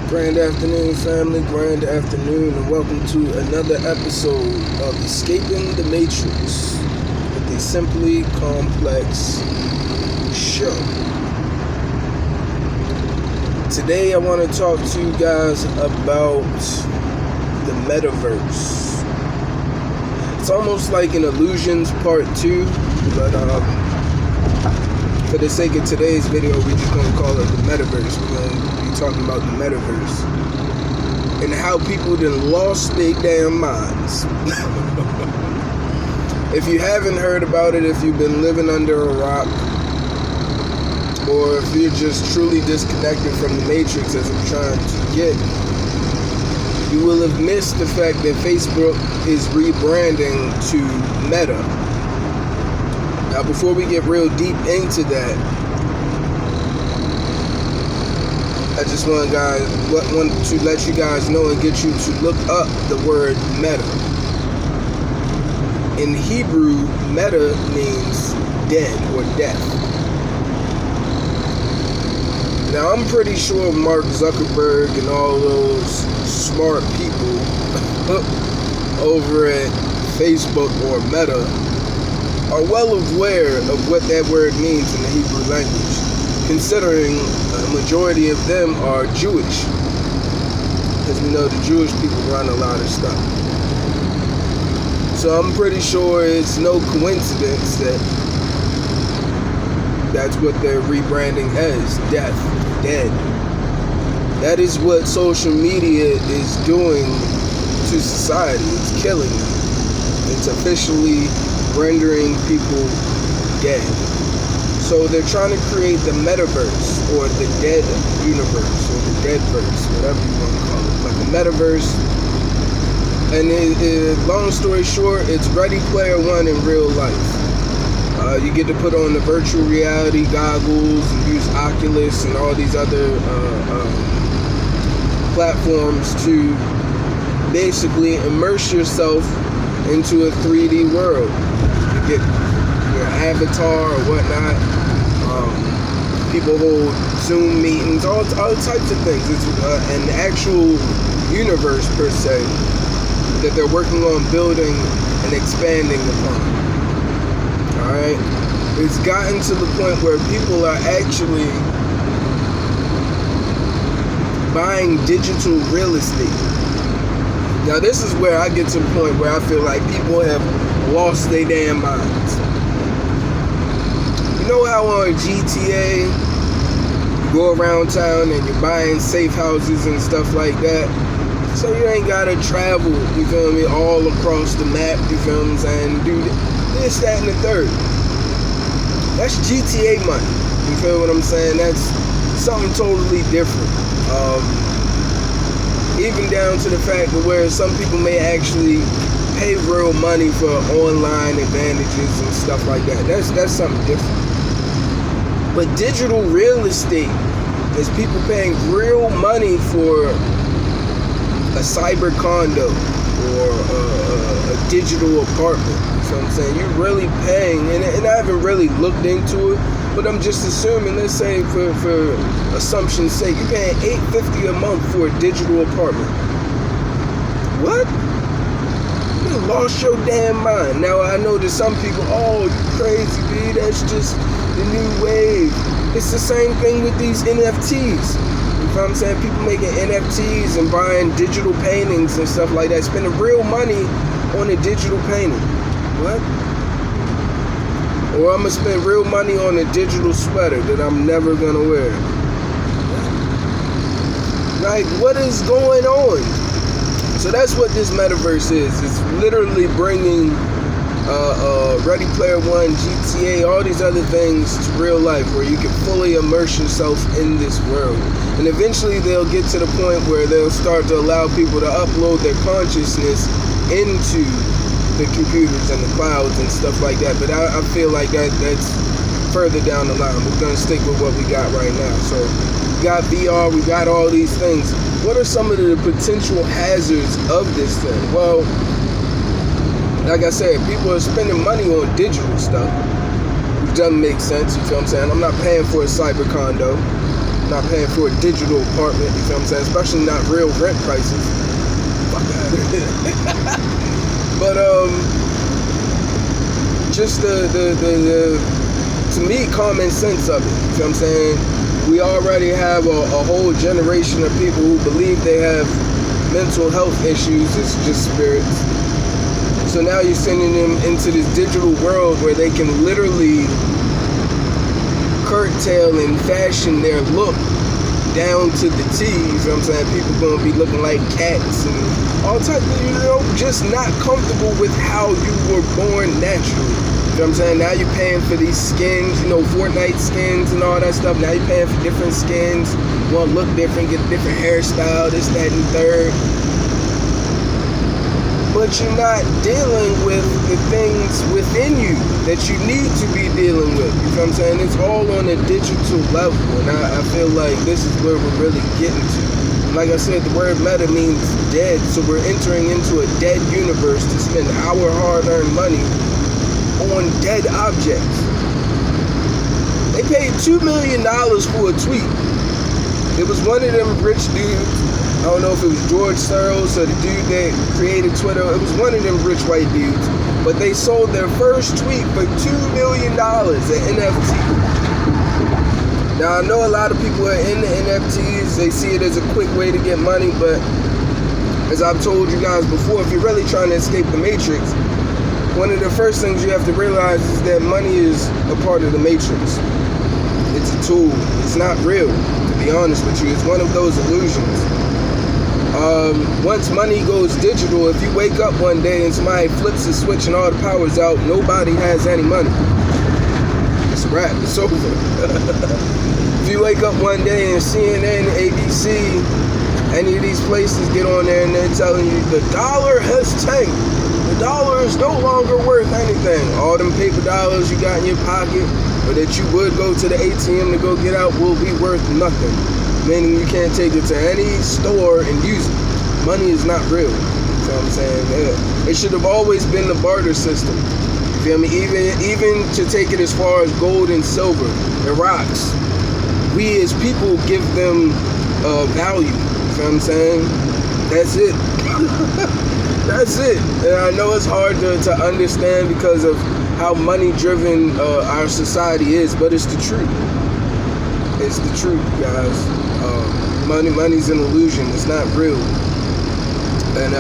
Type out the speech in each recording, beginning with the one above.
Grand afternoon, family. Grand afternoon, and welcome to another episode of Escaping the Matrix with the Simply Complex Show. Today, I want to talk to you guys about the Metaverse. It's almost like an Illusions Part 2, but for the sake of today's video, we're just going to call it the Metaverse. We're going to be talking about the Metaverse and how people done lost their damn minds. If you haven't heard about it, if you've been living under a rock, or if you're just truly disconnected from the Matrix as I'm trying to get, you will have missed the fact that Facebook is rebranding to Meta. Now, before we get real deep into that, I just want to let you guys know and get you to look up the word meta. In Hebrew, meta means dead or death. Now, I'm pretty sure Mark Zuckerberg and all those smart people over at Facebook or Meta are well aware of what that word means in the Hebrew language, considering a majority of them are Jewish, because we know the Jewish people run a lot of stuff. So I'm pretty sure it's no coincidence that that's what they're rebranding as, death, dead. That is what social media is doing to society. It's killing them. It's officially rendering people dead. So they're trying to create the Metaverse, or the dead universe, or the deadverse, whatever you want to call it. But the Metaverse, and long story short, it's Ready Player One in real life. You get to put on the virtual reality goggles and use Oculus and all these other platforms to basically immerse yourself into a 3D world. You get your avatar or whatnot. People hold Zoom meetings, all types of things. It's an actual universe per se that they're working on building and expanding upon. Alright? It's gotten to the point where people are actually buying digital real estate. Now, this is where I get to the point where I feel like people have lost their damn minds. You know how on GTA, you go around town and you're buying safe houses and stuff like that? So you ain't gotta travel, you feel me, all across the map, you feel what I'm saying, do this, that, and the third. That's GTA money, you feel what I'm saying? That's something totally different. Even down to the fact of where some people may actually pay real money for online advantages and stuff like that. That's something different. But digital real estate is people paying real money for a cyber condo or a digital apartment. You know what I'm saying? You're really paying, and I haven't really looked into it, but I'm just assuming, let's say for assumption's sake, you're paying $850 a month for a digital apartment. What? You lost your damn mind. Now, I know that some people, oh, you crazy, B, that's just the new wave. It's the same thing with these NFTs. You know what I'm saying? People making NFTs and buying digital paintings and stuff like that, spending real money on a digital painting. What? Or I'm going to spend real money on a digital sweater that I'm never going to wear. Like, what is going on? So that's what this Metaverse is. It's literally bringing Ready Player One, GTA, all these other things to real life where you can fully immerse yourself in this world. And eventually they'll get to the point where they'll start to allow people to upload their consciousness into the computers and the clouds and stuff like that. But I feel like that's further down the line. We're going to stick with what we got right now. So we got VR, we got all these things. What are some of the potential hazards of this thing? Well, like I said, people are spending money on digital stuff. It doesn't make sense, you feel what I'm saying? I'm not paying for a cyber condo. not paying for a digital apartment, you feel what I'm saying? Especially not real rent prices. Fuck out of here. But just the to me, common sense of it, you feel what I'm saying? We already have a whole generation of people who believe they have mental health issues. It's just spirits. So now you're sending them into this digital world where they can literally curtail and fashion their look down to the T. You know what I'm saying? People gonna be looking like cats and all types of, you know, just not comfortable with how you were born naturally. You know what I'm saying? Now you're paying for these skins, you know, Fortnite skins and all that stuff. Now you're paying for different skins. You want to look different, get a different hairstyle, this, that, and third. But you're not dealing with the things within you that you need to be dealing with. You know what I'm saying? It's all on a digital level. And I feel like this is where we're really getting to. Like I said, the word meta means dead. So we're entering into a dead universe to spend our hard-earned money on dead objects. They paid $2 million for a tweet. It was one of them rich dudes. I don't know if it was George Soros or the dude that created Twitter. It was one of them rich white dudes. But they sold their first tweet for $2 million at NFT. Now I know a lot of people are in the NFTs. They see it as a quick way to get money, but as I've told you guys before, if you're really trying to escape the matrix, one of the first things you have to realize is that money is a part of the matrix. It's a tool. It's not real, to be honest with you. It's one of those illusions. Once money goes digital, if you wake up one day and somebody flips the switch and all the power's out, nobody has any money. It's a wrap. It's over. If you wake up one day and CNN, ABC, any of these places get on there and they're telling you the dollar has tanked. The dollar is no longer worth anything. All them paper dollars you got in your pocket or that you would go to the ATM to go get out will be worth nothing. Meaning you can't take it to any store and use it. Money is not real. You know what I'm saying? Yeah. It should have always been the barter system. You feel me? Even to take it as far as gold and silver and rocks. We as people give them value. You know what I'm saying? That's it. That's it. And I know it's hard to understand because of how money-driven our society is, but it's the truth. It's the truth, guys. Money's an illusion. It's not real. And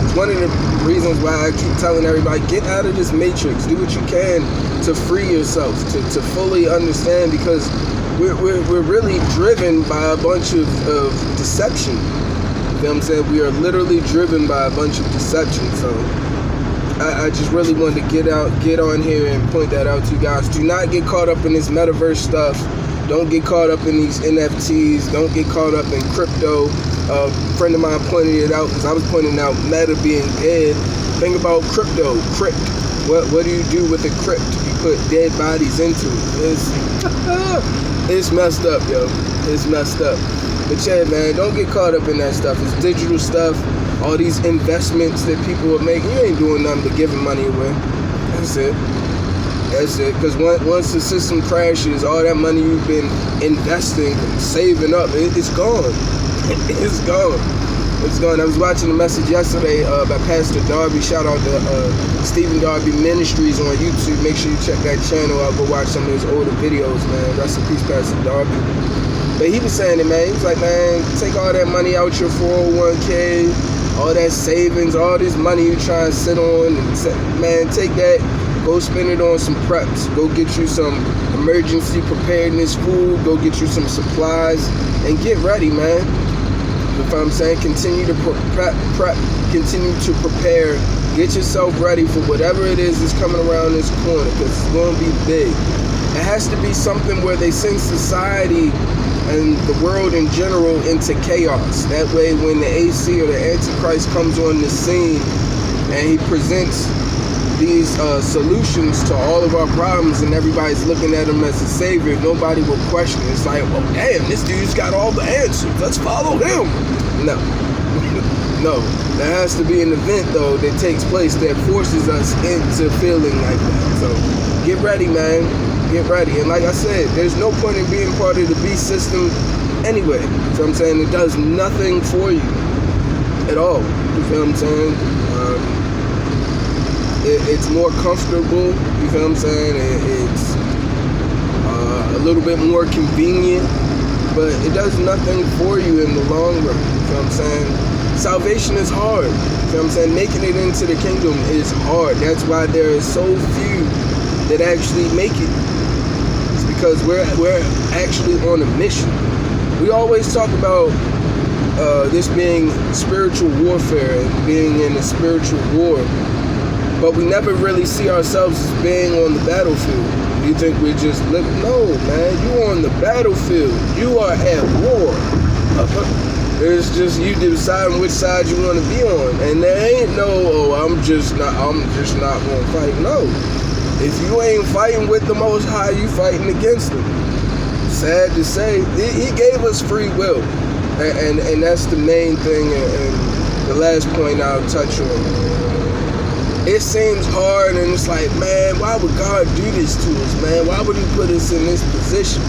it's one of the reasons why I keep telling everybody, get out of this matrix. Do what you can to free yourself, to fully understand, because we're really driven by a bunch of deception. You know what I'm saying? We are literally driven by a bunch of deception. So I just really wanted to get on here and point that out to you guys. Do not get caught up in this metaverse stuff. Don't get caught up in these NFTs. Don't get caught up in crypto. A friend of mine pointed it out because I was pointing out meta being dead. Think about crypto, crypt. What do you do with a crypt? You put dead bodies into it. It's messed up, yo. It's messed up. But yeah, man, don't get caught up in that stuff. It's digital stuff. All these investments that people are making, you ain't doing nothing but giving money away. That's it. That's it. Because once the system crashes, all that money you've been investing, saving up, it's gone. It's gone. It's gone. I was watching a message yesterday by Pastor Darby. Shout out to Stephen Darby Ministries on YouTube. Make sure you check that channel out. Go watch some of his older videos, man. Rest in peace, Pastor Darby. But he was saying it, man. He was like, man, take all that money out your 401k, all that savings, all this money you try and sit on, and man, take that. Go spend it on some preps. Go get you some emergency preparedness food. Go get you some supplies and get ready, man. You know what I'm saying? Continue to prep, continue to prepare. Get yourself ready for whatever it is that's coming around this corner, because it's going to be big. It has to be something where they send society and the world in general into chaos. That way when the AC or the Antichrist comes on the scene and he presents these solutions to all of our problems and everybody's looking at him as a savior, nobody will question it. It's like, well, damn, this dude's got all the answers. Let's follow him. No. No. There has to be an event, though, that takes place that forces us into feeling like that. So get ready, man. Get ready. And like I said, there's no point in being part of the beast system anyway. You feel what I'm saying? It does nothing for you at all. You feel what I'm saying? It's more comfortable. You feel what I'm saying? It's a little bit more convenient, but it does nothing for you in the long run. You feel what I'm saying? Salvation is hard. You feel what I'm saying? Making it into the kingdom is hard. That's why there is so few that actually make it. It's because we're actually on a mission. We always talk about this being spiritual warfare and being in a spiritual war, but we never really see ourselves as being on the battlefield. You think we're just living? No, man. You're on the battlefield. You are at war. It's just you deciding which side you want to be on, and there ain't no, I'm just not gonna fight. No, if you ain't fighting with the Most High, you fighting against him. Sad to say, he gave us free will, and that's the main thing. And the last point I'll touch on. It seems hard, and it's like, man, why would God do this to us, man? Why would he put us in this position?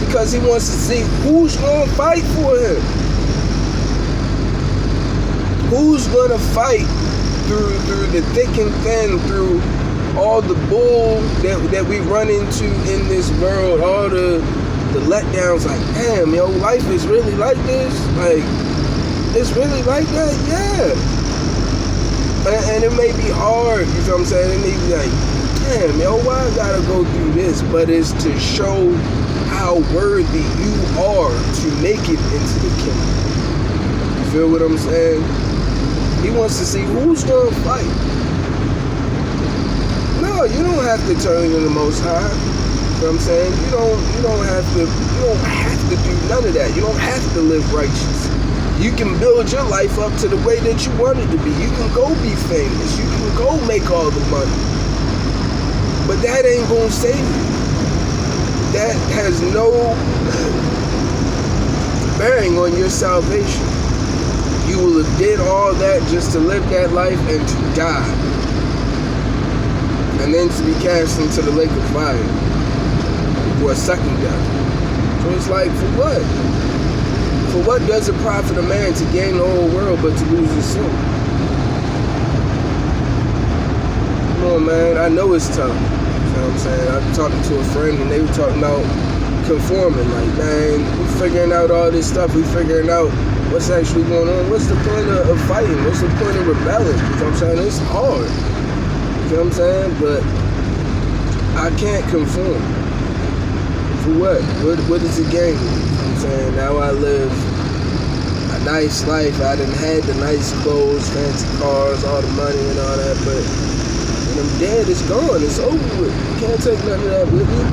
Because he wants to see who's going to fight for him. Who's going to fight through the thick and thin, through all the bull that we run into in this world, all the letdowns, like, damn, yo, life is really like this? Like, it's really like that? Yeah. And it may be hard, you feel what I'm saying? It may be like, damn, yo, why I gotta go through this? But it's to show how worthy you are to make it into the kingdom. You feel what I'm saying? He wants to see who's gonna fight. No, you don't have to turn to the Most High. You know what I'm saying? You don't have to do none of that. You don't have to live righteous. You can build your life up to the way that you want it to be. You can go be famous. You can go make all the money. But that ain't gonna save you. That has no bearing on your salvation. You will have did all that just to live that life and to die. And then to be cast into the lake of fire for a second death. So it's like, for what? For what does it profit a man to gain the whole world but to lose his soul? Come on, man. I know it's tough. You know what I'm saying? I'm talking to a friend and they were talking about conforming. Like, man, we're figuring out all this stuff. We're figuring out what's actually going on. What's the point of fighting? What's the point of rebelling? You know what I'm saying? It's hard. You know what I'm saying? But I can't conform. For what? What is it gain? Saying now I live a nice life. I done had the nice clothes, fancy cars, all the money and all that, but when I'm dead, it's gone. It's over with. You can't take none of that with me.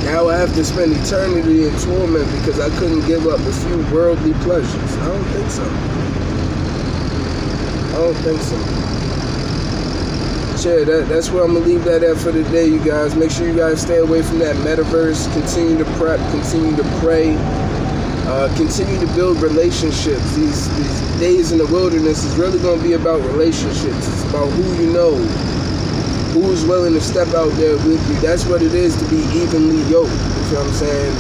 Now I have to spend eternity in torment because I couldn't give up a few worldly pleasures. I don't think so. I don't think so. Yeah, that's where I'm going to leave that at for today, you guys. Make sure you guys stay away from that metaverse. Continue to prep. Continue to pray. Continue to build relationships. These days in the wilderness is really going to be about relationships. It's about who you know. Who's willing to step out there with you. That's what it is to be evenly yoked. You feel what I'm saying?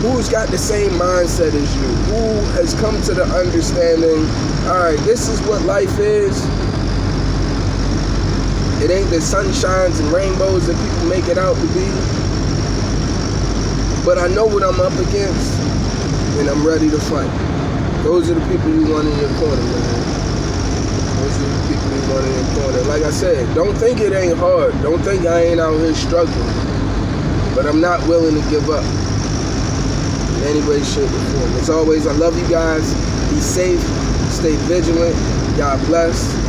Who's got the same mindset as you? Who has come to the understanding, all right, this is what life is. It ain't the sunshines and rainbows that people make it out to be. But I know what I'm up against, and I'm ready to fight. Those are the people you want in your corner, man. Those are the people you want in your corner. Like I said, don't think it ain't hard. Don't think I ain't out here struggling. But I'm not willing to give up in any way, shape, or form. As always, I love you guys. Be safe. Stay vigilant. God bless.